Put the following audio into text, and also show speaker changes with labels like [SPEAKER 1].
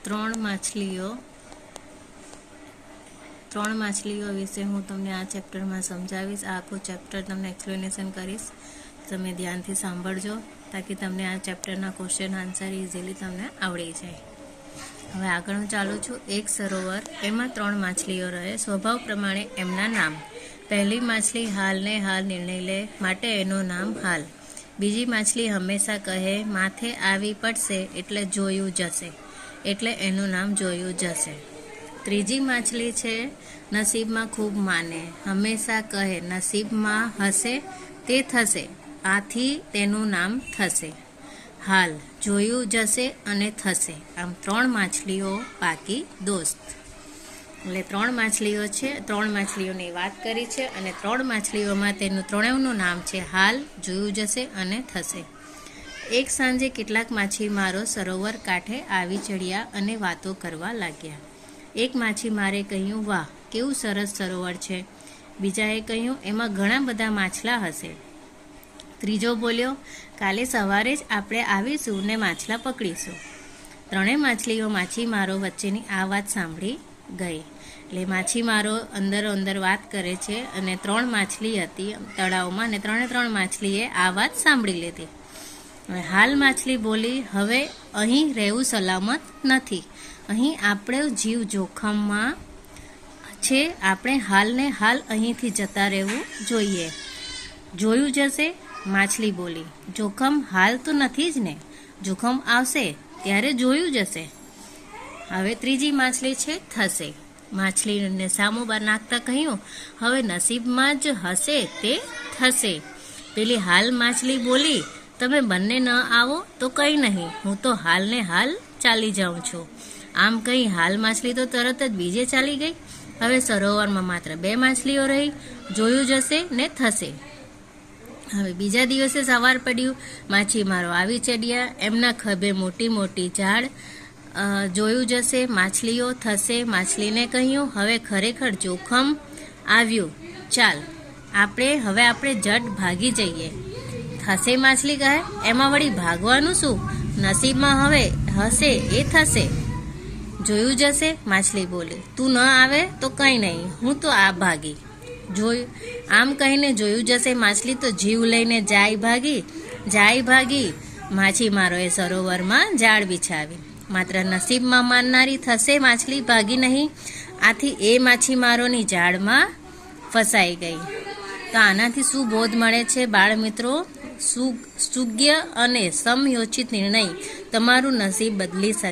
[SPEAKER 1] ત્રણ માછલીઓ વિશે હું તમને આ ચેપ્ટરમાં સમજાવીશ। આ આખું ચેપ્ટર તમને એક્સપ્લેનેશન કરીશ, તમે ધ્યાનથી સાંભળજો તાકી તમને આ ચેપ્ટરના ક્વેશ્ચન આન્સર ઇઝીલી તમને આવડી જાય। હવે આગળ હું ચાલું છું। એક સરોવર, એમાં ત્રણ માછલીઓ રહે, સ્વભાવ પ્રમાણે એમના નામ। પહેલી માછલી હાલને હાલ નિર્ણય લે, માટે એનું નામ હાલ। બીજી માછલી હંમેશા કહે, માથે આવી પડશે એટલે જોયું જશે, એટલે એનું નામ જોયું જશે। ત્રીજી માછલી છે નસીબમાં ખૂબ માને, હંમેશા કહે નસીબમાં હશે તે થશે, આથી તેનું નામ થશે। હાલ, જોયું જશે અને થશે, આમ ત્રણ માછલીઓ બાકી દોસ્ત। એટલે ત્રણ માછલીઓ છે, ત્રણ માછલીઓની વાત કરી છે અને ત્રણ માછલીઓમાં તેનું ત્રણેયનું નામ છે હાલ, જોયું જશે અને થશે। એક સાંજે કેટલાક માછીમારો સરોવર કાંઠે આવી ચડ્યા અને વાતો કરવા લાગ્યા। એક માછીમારે કહ્યું, વાહ, કેવું સરસ સરોવર છે। બીજાએ કહ્યું, એમાં ઘણા બધા માછલા હશે। ત્રીજો બોલ્યો, કાલે સવારે જ આપણે આવીશું ને માછલા પકડીશું। ત્રણેય માછીમારો વચ્ચેની આ વાત સાંભળી ગઈ। એટલે માછીમારો અંદર વાત કરે છે અને ત્રણ માછલી હતી તળાવમાં અને ત્રણ માછલીએ આ વાત સાંભળી લીધી। હાલ માછલી બોલી, હવે અહીં રહેવું સલામત નથી, અહીં આપણો જીવ જોખમમાં છે, આપણે હાલને હાલ અહીંથી જતા રહેવું જોઈએ। જોયું જશે, માછલી બોલી, જોખમ હાલ તો નથી જ ને, જોખમ આવશે ત્યારે જોયું જશે। હવે ત્રીજી માછલી છે થશે, માછલીને સામો બાર નાખતા કહ્યું, હવે નસીબમાં જ હશે તે થશે। પેલી હાલ માછલી બોલી, તમે બંને ન આવો તો કંઈ નહીં, હું તો હાલને હાલ ચાલી જાઉં છું। આમ કહી હાલ માછલી તો તરત જ બીજે ચાલી ગઈ। હવે સરોવરમાં માત્ર બે માછલીઓ રહી, જોયું જશે ને થશે। હવે બીજા દિવસે સવાર પડ્યું, માછીમારો આવી ચડ્યા, એમના ખભે મોટી મોટી ઝાડ, જોયું જશે, માછલીઓ થશે। માછલીને કહ્યું, હવે ખરેખર જોખમ આવ્યું, ચાલ આપણે જટ ભાગી જઈએ। થશે માછલી કહે, એમાં વળી ભાગવાનું શું, નસીબમાં હવે હશે એ થશે। જોયું જશે, માછલી બોલી, તું ન આવે તો કંઈ નહીં, હું તો આ ભાગી। આમ કહીને જોયું જશે માછલી તો જીવ લઈને જાય ભાગી। માછીમારોએ સરોવરમાં જાળ બિછાવી, માત્ર નસીબમાં માનનારી થશે માછલી ભાગી નહીં, આથી એ માછીમારોની જાળમાં ફસાઈ ગઈ। તો આનાથી શું બોધ મળે છે બાળ મિત્રો? સુયોગ્ય અને સમયોચિત નિર્ણય તમારું નસીબ બદલી શકે।